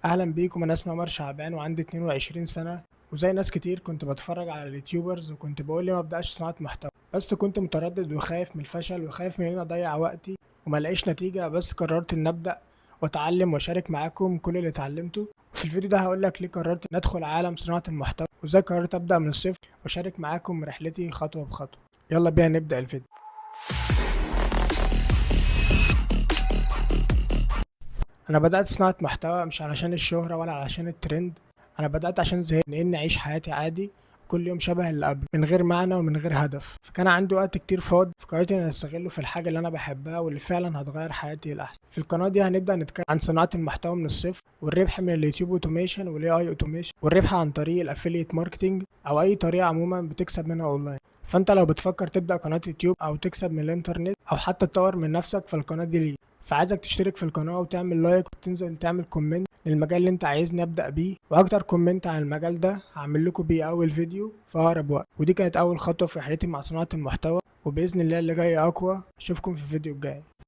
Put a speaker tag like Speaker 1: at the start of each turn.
Speaker 1: اهلا بيكم. انا اسمي عمر شعبان وعندي 22 سنه، وزي ناس كتير كنت بتفرج على اليوتيوبرز وكنت بقول لي ما ابداش صناعه محتوى، بس كنت متردد وخايف من الفشل وخايف من ان أنا اضيع وقتي وما الاقيش نتيجه. بس قررت ان ابدا واتعلم واشارك معاكم كل اللي اتعلمته. وفي الفيديو ده هقول لك ليه قررت ان ادخل عالم صناعه المحتوى وازاي قررت ابدا من الصفر واشارك معاكم رحلتي خطوه بخطوه. يلا بينا نبدا الفيديو. انا بدات صناعه محتوى مش علشان الشهره ولا علشان الترند. انا بدات عشان زهقت من اني اعيش حياتي عادي كل يوم شبه اللي قبل من غير معنى ومن غير هدف. فكان عندي وقت كتير فاضي، فقررت اني استغله في الحاجه اللي انا بحبها واللي فعلا هتغير حياتي للاحسن. في القناه دي هنبدا نتكلم عن صناعه المحتوى من الصفر، والربح من اليوتيوب اوتوميشن والاي اي اوتوميشن، والربح عن طريق الافيليت ماركتنج او اي طريقه عموما بتكسب منها اونلاين. فانت لو بتفكر تبدا قناه يوتيوب او تكسب من الانترنت او حتى تطور من نفسك، فالقناه دي ليك. فعايزك تشترك في القناة وتعمل لايك وتنزل تعمل كومنت للمجال اللي انت عايزني ابدأ بيه، واكتر كومنت عن المجال ده هعمل لكم بيه اول فيديو في اقرب وقت. ودي كانت اول خطوة في رحلتي مع صناعة المحتوى، وبإذن الله اللي جاي اقوى. اشوفكم في الفيديو الجاي.